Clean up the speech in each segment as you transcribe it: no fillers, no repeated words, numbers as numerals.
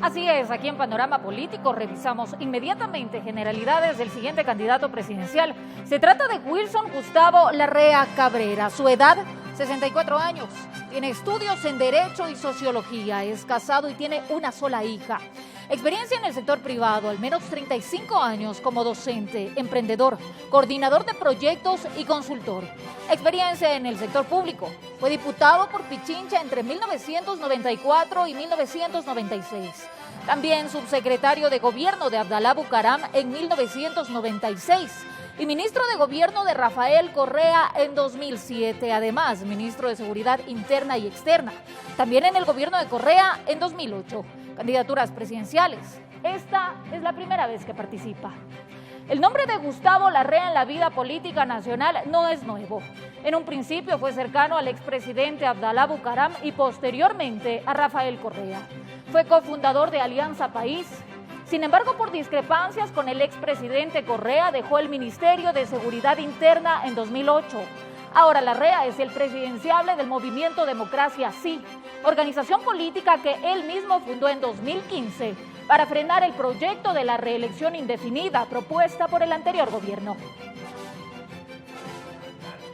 Así es, aquí en Panorama Político revisamos inmediatamente generalidades del siguiente candidato presidencial. Se trata de Wilson Gustavo Larrea Cabrera. Su edad, 64 años. Tiene estudios en Derecho y Sociología. Es casado y tiene una sola hija. Experiencia en el sector privado, al menos 35 años como docente, emprendedor, coordinador de proyectos y consultor. Experiencia en el sector público. Fue diputado por Pichincha entre 1994 y 1996. También subsecretario de Gobierno de Abdalá Bucaram en 1996 y ministro de Gobierno de Rafael Correa en 2007. Además, ministro de Seguridad Interna y Externa. También en el gobierno de Correa en 2008. Candidaturas presidenciales. Esta es la primera vez que participa. El nombre de Gustavo Larrea en la vida política nacional no es nuevo. En un principio fue cercano al expresidente Abdalá Bucaram y posteriormente a Rafael Correa. Fue cofundador de Alianza País. Sin embargo, por discrepancias con el expresidente Correa, dejó el Ministerio de Seguridad Interna en 2008. Ahora Larrea es el presidenciable del movimiento Democracia Sí, organización política que él mismo fundó en 2015 para frenar el proyecto de la reelección indefinida propuesta por el anterior gobierno.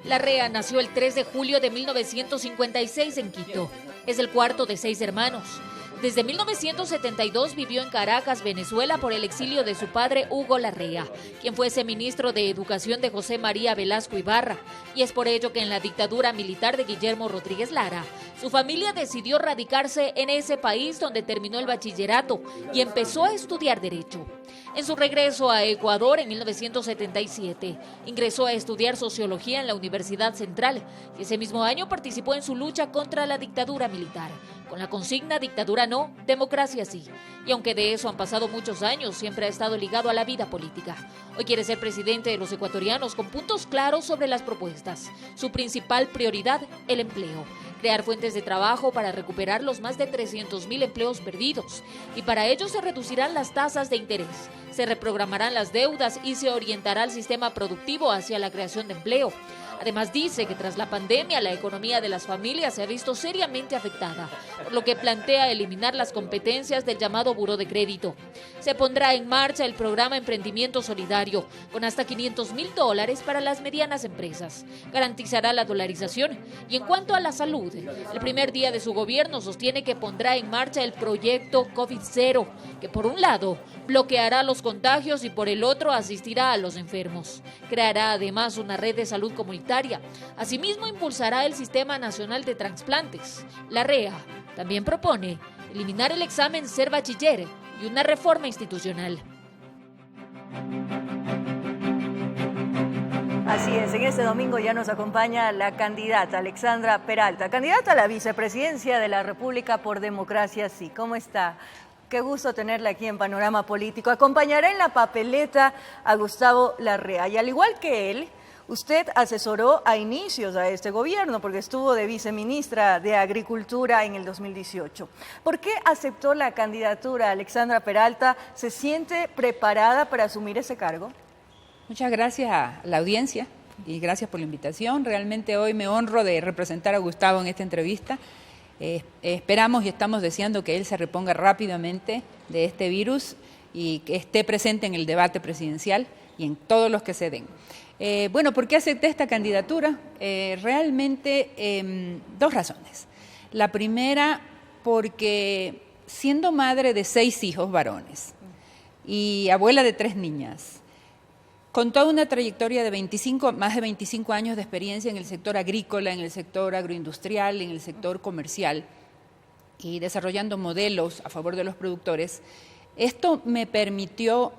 Larrea nació el 3 de julio de 1956 en Quito. Es el cuarto de 6 hermanos. Desde 1972 vivió en Caracas, Venezuela, por el exilio de su padre Hugo Larrea, quien fuese ministro de Educación de José María Velasco Ibarra, y es por ello que en la dictadura militar de Guillermo Rodríguez Lara, su familia decidió radicarse en ese país donde terminó el bachillerato y empezó a estudiar Derecho. En su regreso a Ecuador en 1977, ingresó a estudiar Sociología en la Universidad Central y ese mismo año participó en su lucha contra la dictadura militar, con la consigna Dictadura no, Democracia sí. Y aunque de eso han pasado muchos años, siempre ha estado ligado a la vida política. Hoy quiere ser presidente de los ecuatorianos con puntos claros sobre las propuestas. Su principal prioridad, el empleo. Crear fuentes de trabajo para recuperar los más de 300.000 empleos perdidos. Y para ello se reducirán las tasas de interés, se reprogramarán las deudas y se orientará el sistema productivo hacia la creación de empleo. Además dice que tras la pandemia la economía de las familias se ha visto seriamente afectada, por lo que plantea eliminar las competencias del llamado buró de crédito. Se pondrá en marcha el programa Emprendimiento Solidario, con hasta $500.000 para las medianas empresas. Garantizará la dolarización. Y en cuanto a la salud, el primer día de su gobierno sostiene que pondrá en marcha el proyecto COVID-0, que por un lado bloqueará los contagios y por el otro asistirá a los enfermos. Creará además una red de salud comunitaria. Asimismo, impulsará el Sistema Nacional de Transplantes. Larrea también propone eliminar el examen Ser Bachiller y una reforma institucional. Así es, en este domingo ya nos acompaña la candidata Alexandra Peralta, candidata a la vicepresidencia de la República por Democracia Sí. ¿Cómo está? Qué gusto tenerla aquí en Panorama Político. Acompañará en la papeleta a Gustavo Larrea y al igual que él, usted asesoró a inicios a este gobierno porque estuvo de viceministra de Agricultura en el 2018. ¿Por qué aceptó la candidatura Alexandra Peralta? ¿Se siente preparada para asumir ese cargo? Muchas gracias a la audiencia y gracias por la invitación. Realmente hoy me honro de representar a Gustavo en esta entrevista. Esperamos y estamos deseando que él se reponga rápidamente de este virus y que esté presente en el debate presidencial y en todos los que se den. Bueno, ¿por qué acepté esta candidatura? Realmente dos razones. La primera, porque siendo madre de 6 hijos varones y abuela de 3 niñas, con toda una trayectoria de más de 25 años de experiencia en el sector agrícola, en el sector agroindustrial, en el sector comercial y desarrollando modelos a favor de los productores, esto me permitió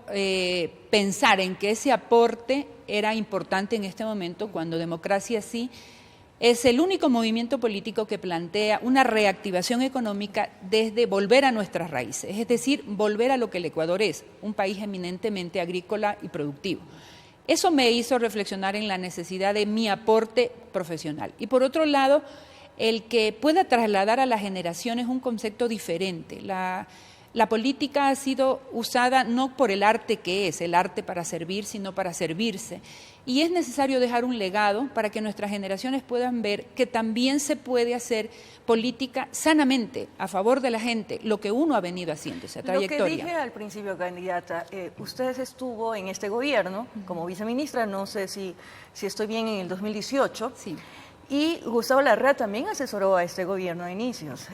pensar en que ese aporte era importante en este momento cuando Democracia Sí es el único movimiento político que plantea una reactivación económica desde volver a nuestras raíces, es decir, volver a lo que el Ecuador es, un país eminentemente agrícola y productivo. Eso me hizo reflexionar en la necesidad de mi aporte profesional. Y por otro lado, el que pueda trasladar a las generaciones un concepto diferente. La política ha sido usada no por el arte que es, el arte para servir, sino para servirse. Y es necesario dejar un legado para que nuestras generaciones puedan ver que también se puede hacer política sanamente, a favor de la gente, lo que uno ha venido haciendo, esa trayectoria. Lo que dije al principio, candidata, usted estuvo en este gobierno como viceministra, no sé si estoy bien, en el 2018, sí. Y Gustavo Larrea también asesoró a este gobierno a inicios.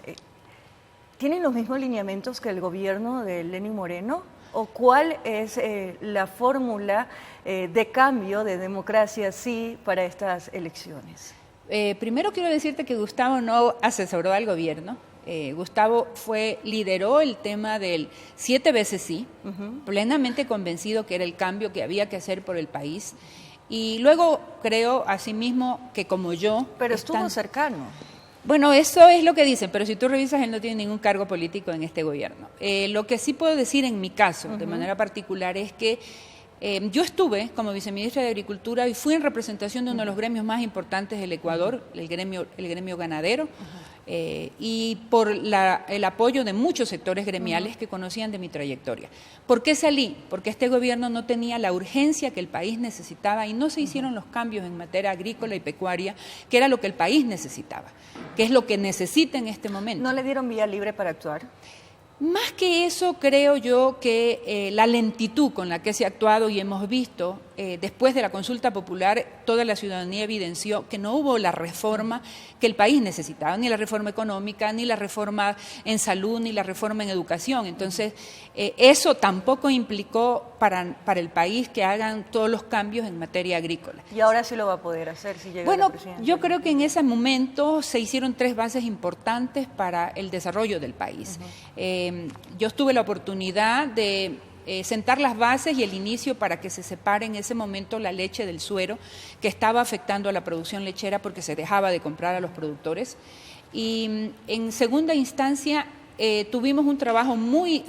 ¿Tienen los mismos lineamientos que el gobierno de Lenín Moreno? ¿O cuál es la fórmula de cambio de democracia sí para estas elecciones? Primero quiero decirte que Gustavo no asesoró al gobierno. Gustavo lideró el tema del 7 veces sí, plenamente convencido que era el cambio que había que hacer por el país. Y luego creo asimismo que como yo... Pero estuvo cercano. Bueno, eso es lo que dicen, pero si tú revisas, él no tiene ningún cargo político en este gobierno. Lo que sí puedo decir en mi caso, de manera particular, es que yo estuve como viceministra de Agricultura y fui en representación de uno de los gremios más importantes del Ecuador, el gremio ganadero, y por el apoyo de muchos sectores gremiales que conocían de mi trayectoria. ¿Por qué salí? Porque este gobierno no tenía la urgencia que el país necesitaba y no se hicieron los cambios en materia agrícola y pecuaria, que era lo que el país necesitaba, que es lo que necesita en este momento. ¿No le dieron vía libre para actuar? Más que eso, creo yo que la lentitud con la que se ha actuado y hemos visto, después de la consulta popular, toda la ciudadanía evidenció que no hubo la reforma que el país necesitaba, ni la reforma económica, ni la reforma en salud, ni la reforma en educación. Entonces, eso tampoco implicó para el país que hagan todos los cambios en materia agrícola. ¿Y ahora sí lo va a poder hacer si llega Bueno, la presidencia? yo creo que en ese momento se hicieron 3 bases importantes para el desarrollo del país. Yo tuve la oportunidad de sentar las bases y el inicio para que se separe en ese momento la leche del suero, que estaba afectando a la producción lechera porque se dejaba de comprar a los productores. Y en segunda instancia tuvimos un trabajo muy,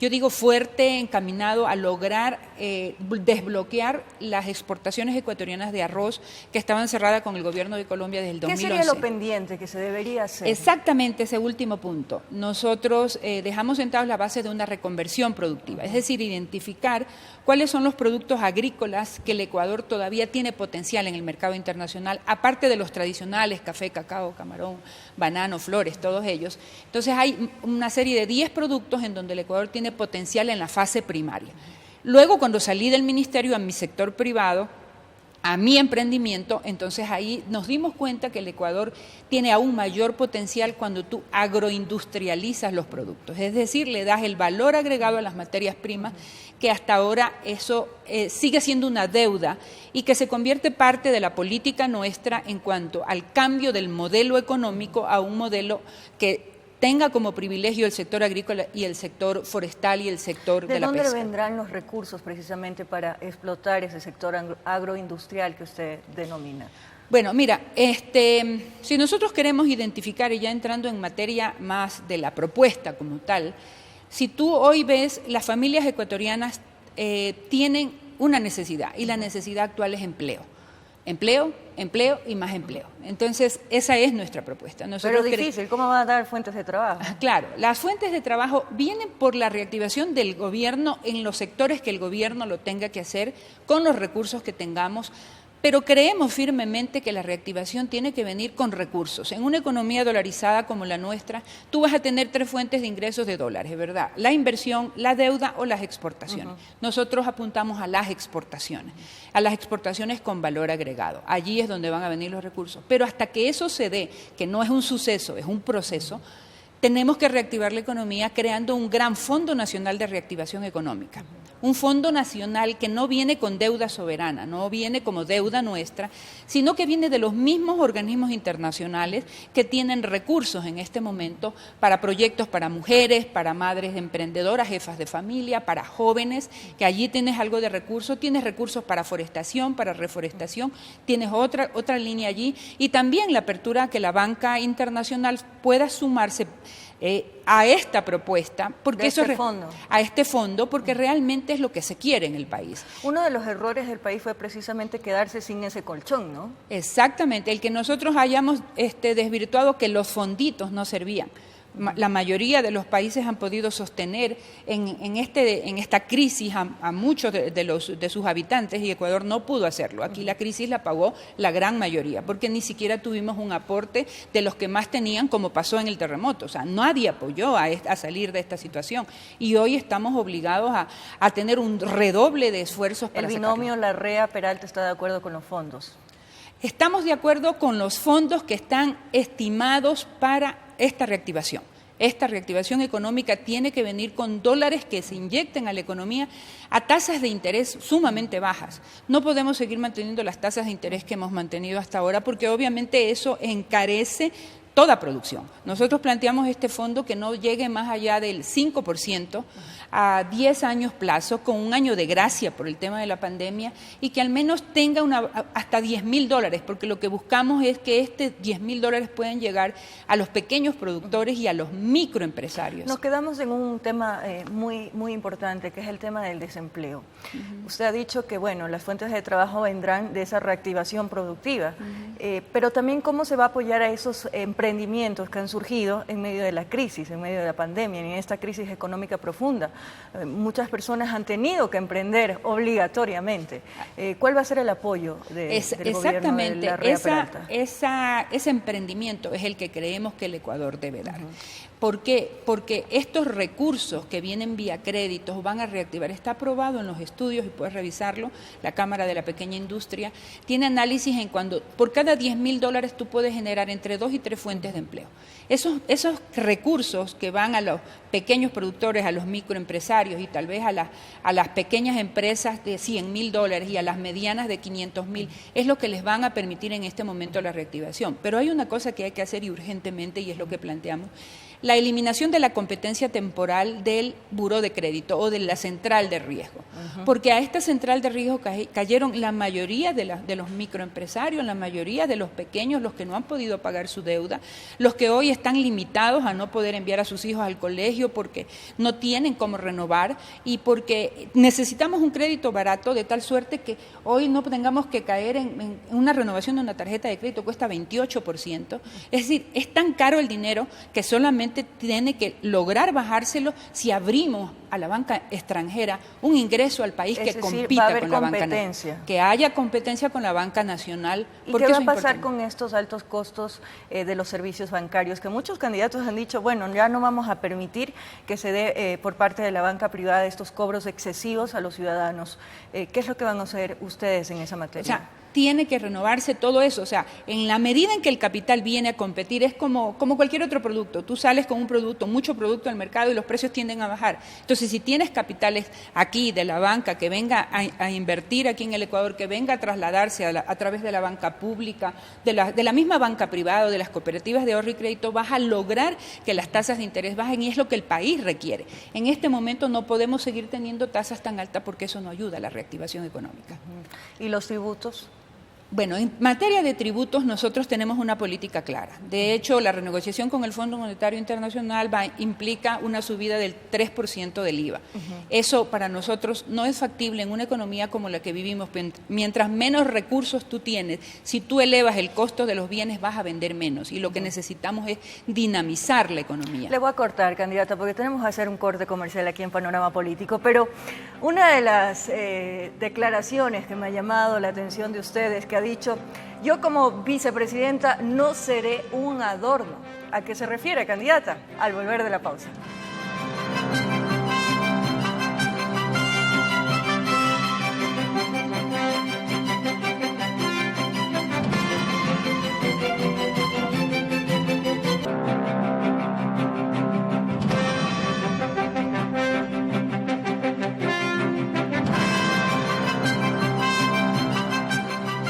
yo digo, fuerte, encaminado a lograr desbloquear las exportaciones ecuatorianas de arroz que estaban cerradas con el gobierno de Colombia desde el 2011. ¿Qué sería lo pendiente que se debería hacer? Exactamente ese último punto. Nosotros dejamos sentados la base de una reconversión productiva, es decir, identificar cuáles son los productos agrícolas que el Ecuador todavía tiene potencial en el mercado internacional, aparte de los tradicionales, café, cacao, camarón, banano, flores, todos ellos. Entonces hay una serie de 10 productos en donde el Ecuador tiene potencial en la fase primaria. Luego, cuando salí del ministerio a mi sector privado, a mi emprendimiento, entonces ahí nos dimos cuenta que el Ecuador tiene aún mayor potencial cuando tú agroindustrializas los productos, es decir, le das el valor agregado a las materias primas, que hasta ahora eso sigue siendo una deuda y que se convierte parte de la política nuestra en cuanto al cambio del modelo económico a un modelo que tenga como privilegio el sector agrícola y el sector forestal y el sector de la pesca. ¿De dónde vendrán los recursos precisamente para explotar ese sector agroindustrial que usted denomina? Bueno, mira, si nosotros queremos identificar, y ya entrando en materia más de la propuesta como tal, si tú hoy ves, las familias ecuatorianas tienen una necesidad, y la necesidad actual es empleo. Empleo, empleo y más empleo. Entonces, esa es nuestra propuesta. Pero difícil, ¿cómo van a dar fuentes de trabajo? Claro, las fuentes de trabajo vienen por la reactivación del gobierno en los sectores que el gobierno lo tenga que hacer, con los recursos que tengamos, pero creemos firmemente que la reactivación tiene que venir con recursos. En una economía dolarizada como la nuestra, tú vas a tener 3 fuentes de ingresos de dólares, ¿verdad? La inversión, la deuda o las exportaciones. Nosotros apuntamos a las exportaciones con valor agregado. Allí es donde van a venir los recursos. Pero hasta que eso se dé, que no es un suceso, es un proceso, tenemos que reactivar la economía creando un gran Fondo Nacional de Reactivación Económica. Un fondo nacional que no viene con deuda soberana, no viene como deuda nuestra, sino que viene de los mismos organismos internacionales que tienen recursos en este momento para proyectos para mujeres, para madres emprendedoras, jefas de familia, para jóvenes, que allí tienes algo de recursos, tienes recursos para forestación, para reforestación, tienes otra línea allí, y también la apertura a que la banca internacional pueda sumarse a esta propuesta, porque a este fondo, porque realmente es lo que se quiere en el país. Uno de los errores del país fue precisamente quedarse sin ese colchón, ¿no? Exactamente, el que nosotros hayamos desvirtuado que los fonditos no servían. La mayoría de los países han podido sostener en esta crisis a muchos de sus habitantes, y Ecuador no pudo hacerlo. Aquí la crisis la pagó la gran mayoría, porque ni siquiera tuvimos un aporte de los que más tenían, como pasó en el terremoto. O sea, nadie apoyó a salir de esta situación, y hoy estamos obligados a tener un redoble de esfuerzos para sacarlo. ¿El binomio Larrea-Peralta está de acuerdo con los fondos? Estamos de acuerdo con los fondos que están estimados para esta reactivación. Esta reactivación económica tiene que venir con dólares que se inyecten a la economía a tasas de interés sumamente bajas. No podemos seguir manteniendo las tasas de interés que hemos mantenido hasta ahora, porque obviamente eso encarece toda producción. Nosotros planteamos este fondo que no llegue más allá del 5% a 10 años plazo, con un año de gracia por el tema de la pandemia, y que al menos tenga hasta $10.000, porque lo que buscamos es que $10.000 puedan llegar a los pequeños productores y a los microempresarios. Nos quedamos en un tema muy importante, que es el tema del desempleo. Usted ha dicho que, bueno, las fuentes de trabajo vendrán de esa reactivación productiva, pero también cómo se va a apoyar a esos emprendimientos que han surgido en medio de la crisis, en medio de la pandemia, en esta crisis económica profunda. Muchas personas han tenido que emprender obligatoriamente. ¿Cuál va a ser el apoyo del gobierno de Larrea-Peralta? Ese emprendimiento es el que creemos que el Ecuador debe dar. ¿Por qué? Porque estos recursos que vienen vía créditos van a reactivar. Está aprobado en los estudios, y puedes revisarlo, la Cámara de la Pequeña Industria tiene análisis en cuando por cada $10.000 tú puedes generar entre 2 y 3 fuentes de empleo. Esos recursos que van a los pequeños productores, a los microempresarios y tal vez a las pequeñas empresas de $100.000 y a las medianas de $500.000, es lo que les van a permitir en este momento la reactivación. Pero hay una cosa que hay que hacer, y urgentemente, y es lo que planteamos: la eliminación de la competencia temporal del buró de crédito o de la central de riesgo. Porque a esta central de riesgo cayeron la mayoría de los microempresarios, la mayoría de los pequeños, los que no han podido pagar su deuda, los que hoy están limitados a no poder enviar a sus hijos al colegio porque no tienen cómo renovar, y porque necesitamos un crédito barato, de tal suerte que hoy no tengamos que caer en una renovación de una tarjeta de crédito, cuesta 28%. Es decir, es tan caro el dinero que solamente tiene que lograr bajárselo si abrimos a la banca extranjera un ingreso al país que compita con la banca nacional, que haya competencia con la banca nacional. ¿Y qué va a pasar con estos altos costos de los servicios bancarios? Que muchos candidatos han dicho, bueno, ya no vamos a permitir que se dé por parte de la banca privada estos cobros excesivos a los ciudadanos. ¿Qué es lo que van a hacer ustedes en esa materia? O sea, tiene que renovarse todo eso. O sea, en la medida en que el capital viene a competir, es como cualquier otro producto. Tú sales con un producto, mucho producto al mercado, y los precios tienden a bajar. Entonces, si tienes capitales aquí de la banca que venga a invertir aquí en el Ecuador, que venga a trasladarse a través de la banca pública, de la misma banca privada o de las cooperativas de ahorro y crédito, vas a lograr que las tasas de interés bajen, y es lo que el país requiere. En este momento no podemos seguir teniendo tasas tan altas, porque eso no ayuda a la reactivación económica. ¿Y los tributos? Bueno, en materia de tributos nosotros tenemos una política clara. De hecho, la renegociación con el Fondo Monetario Internacional implica una subida del 3% del IVA. Eso para nosotros no es factible en una economía como la que vivimos. Mientras menos recursos tú tienes, si tú elevas el costo de los bienes, vas a vender menos. Y lo que necesitamos es dinamizar la economía. Le voy a cortar, candidata, porque tenemos que hacer un corte comercial aquí en Panorama Político. Pero una de las declaraciones que me ha llamado la atención de ustedes, que ha dicho, yo como vicepresidenta no seré un adorno. ¿A qué se refiere, candidata? Al volver de la pausa.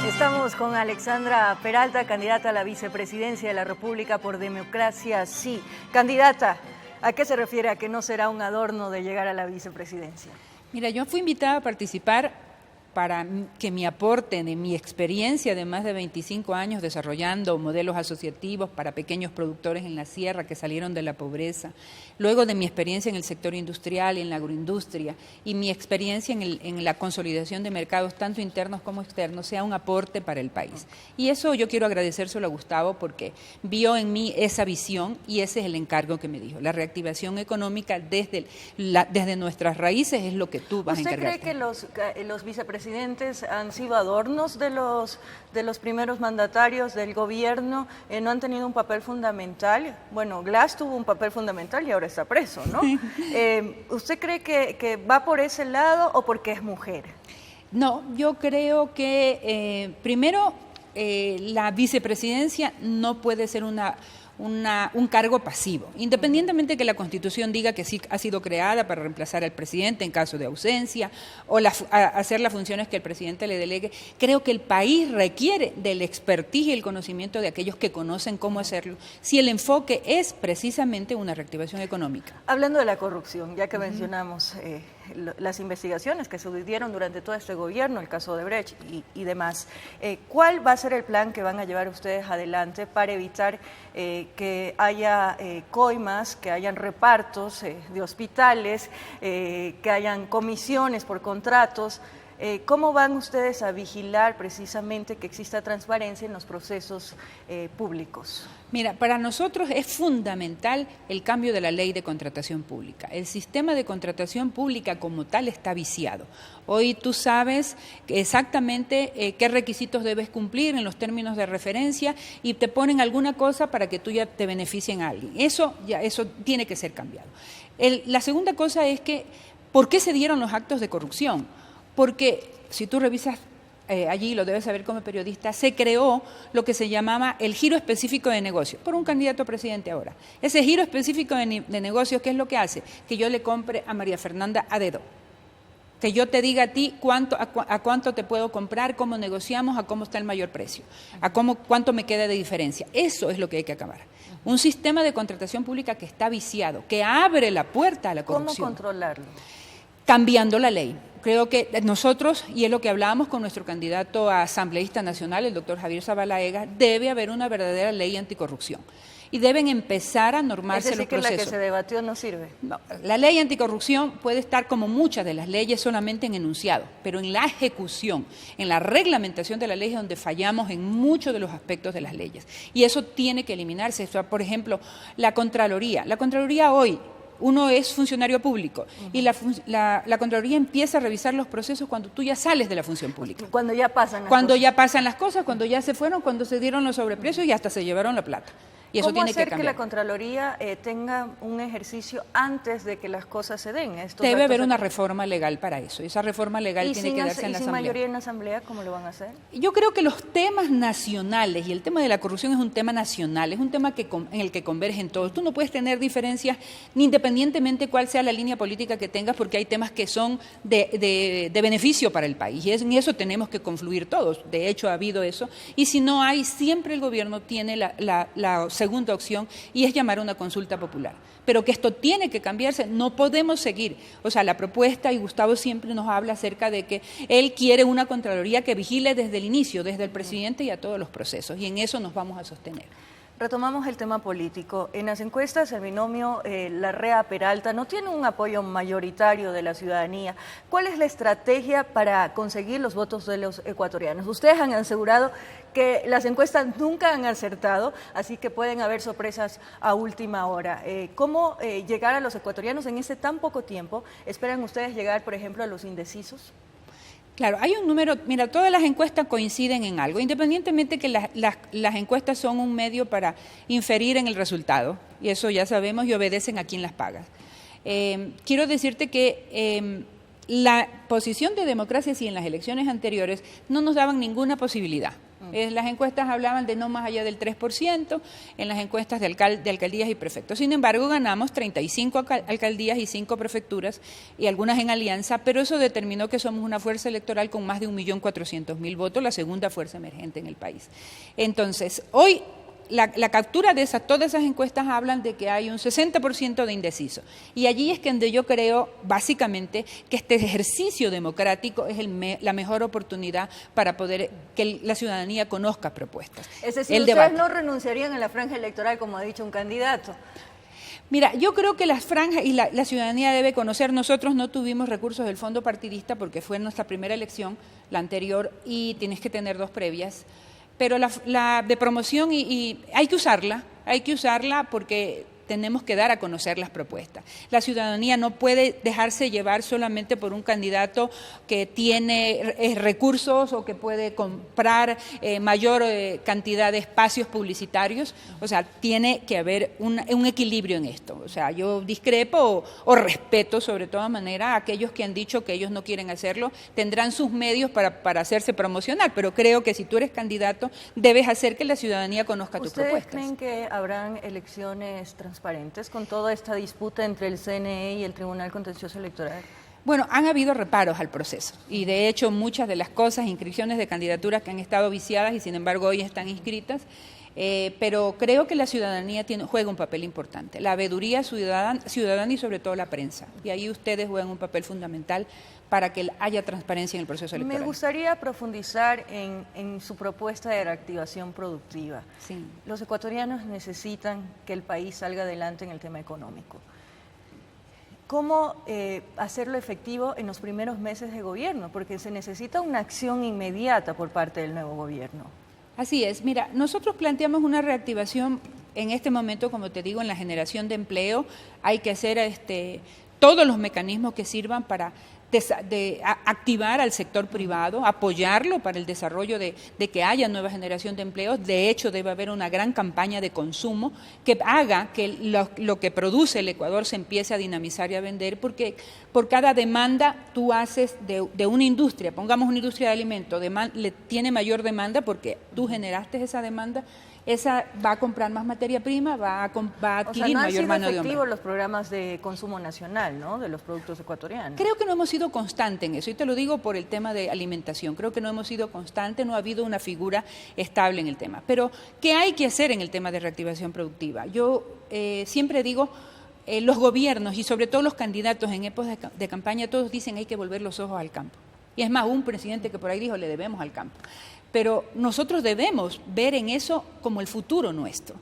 Estamos con Alexandra Peralta, candidata a la vicepresidencia de la República por Democracia Sí. Candidata, ¿a qué se refiere a que no será un adorno de llegar a la vicepresidencia? Mira, yo fui invitada a participar para que mi aporte de mi experiencia de más de 25 años desarrollando modelos asociativos para pequeños productores en la sierra que salieron de la pobreza, luego de mi experiencia en el sector industrial y en la agroindustria y mi experiencia en la consolidación de mercados tanto internos como externos, sea un aporte para el país. Y eso yo quiero agradecérselo a Gustavo porque vio en mí esa visión y ese es el encargo que me dijo. La reactivación económica desde nuestras raíces es lo que tú vas a encargarte. ¿Usted cree que los vicepresidentes han sido adornos de los primeros mandatarios del gobierno, no han tenido un papel fundamental? Bueno, Glass tuvo un papel fundamental y ahora está preso, ¿no? ¿Usted cree que va por ese lado o porque es mujer? No, yo creo que primero la vicepresidencia no puede ser un cargo pasivo, independientemente de que la Constitución diga que sí ha sido creada para reemplazar al presidente en caso de ausencia o hacer las funciones que el presidente le delegue. Creo que el país requiere del expertise y el conocimiento de aquellos que conocen cómo hacerlo, si el enfoque es precisamente una reactivación económica. Hablando de la corrupción, ya que mencionamos las investigaciones que se dieron durante todo este gobierno, el caso de Brecht y demás, ¿cuál va a ser el plan que van a llevar ustedes adelante para evitar que haya coimas, que hayan repartos de hospitales, que hayan comisiones por contratos? ¿Cómo van ustedes a vigilar precisamente que exista transparencia en los procesos públicos? Mira, para nosotros es fundamental el cambio de la ley de contratación pública. El sistema de contratación pública como tal está viciado. Hoy tú sabes exactamente qué requisitos debes cumplir en los términos de referencia y te ponen alguna cosa para que tú ya te beneficien a alguien. Eso tiene que ser cambiado. La segunda cosa es que, ¿por qué se dieron los actos de corrupción? Porque si tú revisas allí, lo debes saber como periodista, se creó lo que se llamaba el giro específico de negocios, por un candidato a presidente ahora. Ese giro específico de negocios, ¿qué es lo que hace? Que yo le compre a María Fernanda a dedo. Que yo te diga a ti a cuánto te puedo comprar, cómo negociamos, a cómo está el mayor precio, cuánto me queda de diferencia. Eso es lo que hay que acabar. Un sistema de contratación pública que está viciado, que abre la puerta a la corrupción. ¿Cómo controlarlo? Cambiando la ley. Creo que nosotros, y es lo que hablábamos con nuestro candidato a asambleísta nacional, el doctor Javier Zabalaga, debe haber una verdadera ley anticorrupción. Y deben empezar a normarse los procesos. Es decir, que la que se debatió no sirve. No, la ley anticorrupción puede estar como muchas de las leyes solamente en enunciado, pero en la ejecución, en la reglamentación de la ley es donde fallamos en muchos de los aspectos de las leyes. Y eso tiene que eliminarse. O sea, por ejemplo, la Contraloría. La Contraloría hoy, uno es funcionario público y la Contraloría empieza a revisar los procesos cuando tú ya sales de la función pública. Cuando ya pasan las cuando cosas. ya pasan las cosas, cuando ya se fueron, cuando se dieron los sobreprecios y hasta se llevaron la plata. Y eso tiene que cambiar. ¿Cómo hacer que la Contraloría tenga un ejercicio antes de que las cosas se den? Debe haber una reforma legal para eso. Esa reforma legal tiene que darse en la Asamblea. ¿Y sin mayoría en la Asamblea, cómo lo van a hacer? Yo creo que los temas nacionales, y el tema de la corrupción es un tema nacional, es un tema en el que convergen todos. Tú no puedes tener diferencias, ni independientemente cuál sea la línea política que tengas, porque hay temas que son de beneficio para el país. Y en eso tenemos que confluir todos. De hecho, ha habido eso. Y si no hay, siempre el gobierno tiene la segunda opción y es llamar a una consulta popular. Pero que esto tiene que cambiarse, no podemos seguir. O sea, la propuesta, y Gustavo siempre nos habla acerca de que él quiere una Contraloría que vigile desde el inicio, desde el presidente y a todos los procesos, y en eso nos vamos a sostener. Retomamos el tema político. En las encuestas, el binomio Larrea-Peralta no tiene un apoyo mayoritario de la ciudadanía. ¿Cuál es la estrategia para conseguir los votos de los ecuatorianos? Ustedes han asegurado que las encuestas nunca han acertado, así que pueden haber sorpresas a última hora. ¿Cómo llegar a los ecuatorianos en ese tan poco tiempo? ¿Esperan ustedes llegar, por ejemplo, a los indecisos? Claro, hay un número, mira, todas las encuestas coinciden en algo, independientemente que las encuestas son un medio para inferir en el resultado, y eso ya sabemos, y obedecen a quien las paga. Quiero decirte que la posición de Democracia Sí en las elecciones anteriores no nos daban ninguna posibilidad. Las encuestas hablaban de no más allá del 3% en las encuestas de alcaldías y prefectos. Sin embargo, ganamos 35 alcaldías y 5 prefecturas y algunas en alianza, pero eso determinó que somos una fuerza electoral con más de 1.400.000 votos, la segunda fuerza emergente en el país. Entonces, hoy la captura de todas esas encuestas hablan de que hay un 60% de indeciso. Y allí es que donde yo creo, básicamente, que este ejercicio democrático es la mejor oportunidad para poder que la ciudadanía conozca propuestas. Es decir, ustedes no renunciarían a la franja electoral, como ha dicho un candidato. Mira, yo creo que las franjas y la ciudadanía debe conocer. Nosotros no tuvimos recursos del fondo partidista porque fue nuestra primera elección, la anterior, y tienes que tener 2 previas. Pero la de promoción y hay que usarla porque tenemos que dar a conocer las propuestas. La ciudadanía no puede dejarse llevar solamente por un candidato que tiene recursos o que puede comprar mayor cantidad de espacios publicitarios. O sea, tiene que haber un equilibrio en esto. O sea, yo discrepo o respeto sobre toda manera a aquellos que han dicho que ellos no quieren hacerlo, tendrán sus medios para hacerse promocionar, pero creo que si tú eres candidato debes hacer que la ciudadanía conozca tus propuestas. ¿Ustedes creen que habrán elecciones transparentes con toda esta disputa entre el CNE y el Tribunal Contencioso Electoral? Bueno, han habido reparos al proceso y de hecho muchas de las cosas, inscripciones de candidaturas que han estado viciadas y sin embargo hoy están inscritas, pero creo que la ciudadanía juega un papel importante, la veeduría ciudadana y sobre todo la prensa, y ahí ustedes juegan un papel fundamental para que haya transparencia en el proceso electoral. Me gustaría profundizar en su propuesta de reactivación productiva. Sí. Los ecuatorianos necesitan que el país salga adelante en el tema económico. ¿Cómo hacerlo efectivo en los primeros meses de gobierno? Porque se necesita una acción inmediata por parte del nuevo gobierno. Así es. Mira, nosotros planteamos una reactivación en este momento, como te digo, en la generación de empleo. Hay que hacer todos los mecanismos que sirvan para activar al sector privado, apoyarlo para el desarrollo de que haya nueva generación de empleos. De hecho, debe haber una gran campaña de consumo que haga que lo que produce el Ecuador se empiece a dinamizar y a vender, porque por cada demanda tú haces de una industria, pongamos una industria de alimentos, tiene mayor demanda porque tú generaste esa demanda, esa va a comprar más materia prima, va a adquirir mayor mano de obra. No han sido efectivos los programas de consumo nacional, ¿no?, de los productos ecuatorianos. Creo que no hemos sido constantes en eso, y te lo digo por el tema de alimentación. Creo que no hemos sido constantes, no ha habido una figura estable en el tema. Pero, ¿qué hay que hacer en el tema de reactivación productiva? Yo siempre digo, los gobiernos y sobre todo los candidatos en épocas de campaña, todos dicen hay que volver los ojos al campo. Y es más, un presidente que por ahí dijo, le debemos al campo. Pero nosotros debemos ver en eso como el futuro nuestro.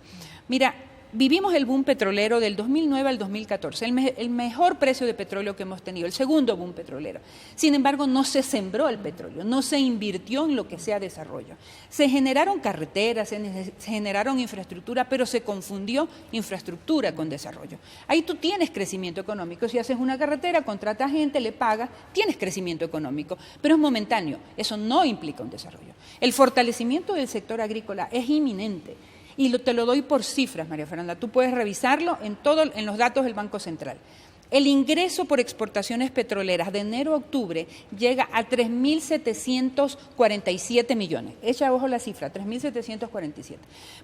Mira, vivimos el boom petrolero del 2009 al 2014, el mejor precio de petróleo que hemos tenido, el segundo boom petrolero. Sin embargo, no se sembró el petróleo, no se invirtió en lo que sea desarrollo. Se generaron carreteras, se generaron infraestructura, pero se confundió infraestructura con desarrollo. Ahí tú tienes crecimiento económico. Si haces una carretera, contratas gente, le pagas, tienes crecimiento económico, pero es momentáneo. Eso no implica un desarrollo. El fortalecimiento del sector agrícola es inminente. Y te lo doy por cifras, María Fernanda. Tú puedes revisarlo en los datos del Banco Central. El ingreso por exportaciones petroleras de enero a octubre llega a 3.747 millones. Echa ojo la cifra, 3.747.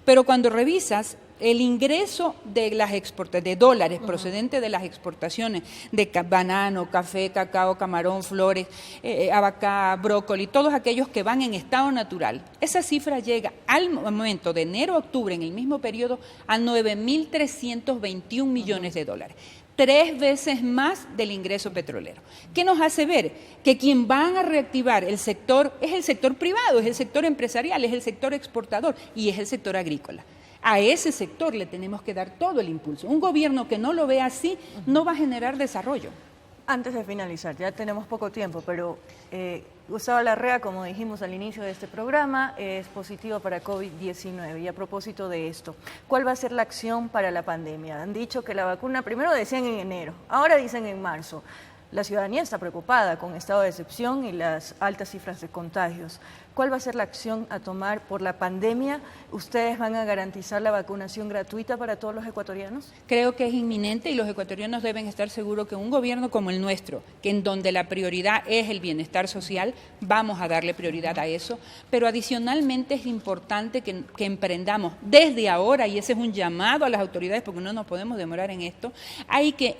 Pero cuando revisas el ingreso de de dólares procedente de las exportaciones de banano, café, cacao, camarón, flores, abacá, brócoli, todos aquellos que van en estado natural, esa cifra llega al momento de enero a octubre, en el mismo periodo, a 9.321 millones de dólares. 3 veces más del ingreso petrolero. ¿Qué nos hace ver? Que quien van a reactivar el sector es el sector privado, es el sector empresarial, es el sector exportador y es el sector agrícola. A ese sector le tenemos que dar todo el impulso. Un gobierno que no lo vea así no va a generar desarrollo. Antes de finalizar, ya tenemos poco tiempo, pero Gustavo Larrea, como dijimos al inicio de este programa, es positivo para COVID-19. Y a propósito de esto, ¿cuál va a ser la acción para la pandemia? Han dicho que la vacuna, primero decían en enero, ahora dicen en marzo. La ciudadanía está preocupada con estado de excepción y las altas cifras de contagios. ¿Cuál va a ser la acción a tomar por la pandemia? ¿Ustedes van a garantizar la vacunación gratuita para todos los ecuatorianos? Creo que es inminente y los ecuatorianos deben estar seguros que un gobierno como el nuestro, que en donde la prioridad es el bienestar social, vamos a darle prioridad a eso. Pero adicionalmente es importante que emprendamos desde ahora, y ese es un llamado a las autoridades porque no nos podemos demorar en esto, hay que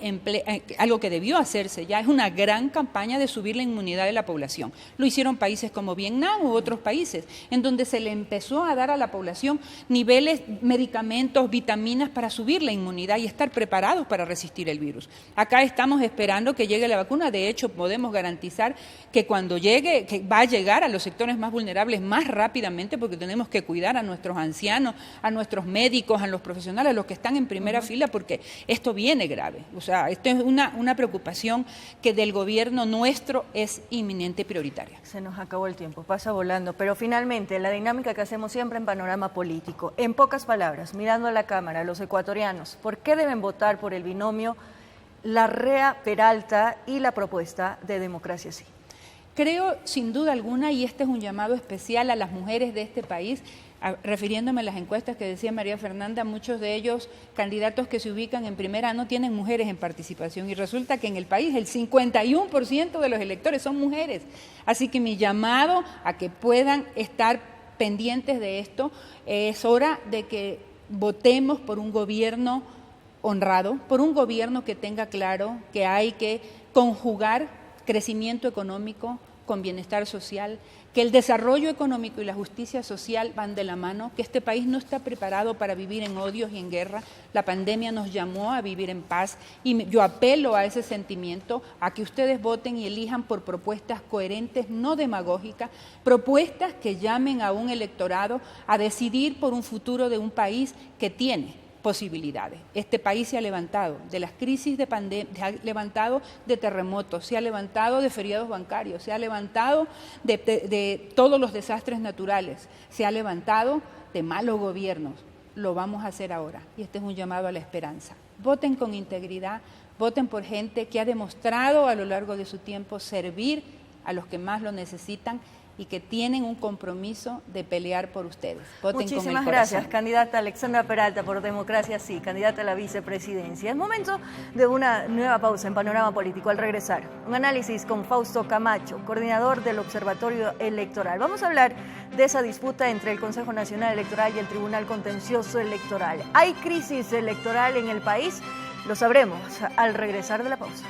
algo que debió hacerse ya, es una gran campaña de subir la inmunidad de la población. Lo hicieron países como Vietnam u otros otros países, en donde se le empezó a dar a la población niveles, medicamentos, vitaminas para subir la inmunidad y estar preparados para resistir el virus. Acá estamos esperando que llegue la vacuna. De hecho, podemos garantizar que cuando llegue, que va a llegar a los sectores más vulnerables más rápidamente, porque tenemos que cuidar a nuestros ancianos, a nuestros médicos, a los profesionales, a los que están en primera fila, porque esto viene grave. O sea, esto es una preocupación que del gobierno nuestro es inminente y prioritaria. Se nos acabó el tiempo, pasa volando, pero finalmente la dinámica que hacemos siempre en Panorama Político, en pocas palabras, mirando a la Cámara, los ecuatorianos, ¿por qué deben votar por el binomio Larrea-Peralta y la propuesta de Democracia Sí? Creo, sin duda alguna, y este es un llamado especial a las mujeres de este país, refiriéndome a las encuestas que decía María Fernanda, muchos de ellos, candidatos que se ubican en primera, no tienen mujeres en participación, y resulta que en el país el 51% de los electores son mujeres. Así que mi llamado a que puedan estar pendientes de esto, es hora de que votemos por un gobierno honrado, por un gobierno que tenga claro que hay que conjugar crecimiento económico con bienestar social, que el desarrollo económico y la justicia social van de la mano, que este país no está preparado para vivir en odios y en guerra. La pandemia nos llamó a vivir en paz y yo apelo a ese sentimiento, a que ustedes voten y elijan por propuestas coherentes, no demagógicas, propuestas que llamen a un electorado a decidir por un futuro de un país que tiene posibilidades. Este país se ha levantado de las crisis de pandemia, se ha levantado de terremotos, se ha levantado de feriados bancarios, se ha levantado de todos los desastres naturales, se ha levantado de malos gobiernos. Lo vamos a hacer ahora y este es un llamado a la esperanza. Voten con integridad, voten por gente que ha demostrado a lo largo de su tiempo servir a los que más lo necesitan y que tienen un compromiso de pelear por ustedes. Voten Muchísimas con el gracias, corazón. Candidata Alexandra Peralta por Democracia Sí, candidata a la vicepresidencia. Es momento de una nueva pausa en Panorama Político. Al regresar, un análisis con Fausto Camacho, coordinador del Observatorio Electoral. Vamos a hablar de esa disputa entre el Consejo Nacional Electoral y el Tribunal Contencioso Electoral. ¿Hay crisis electoral en el país? Lo sabremos al regresar de la pausa.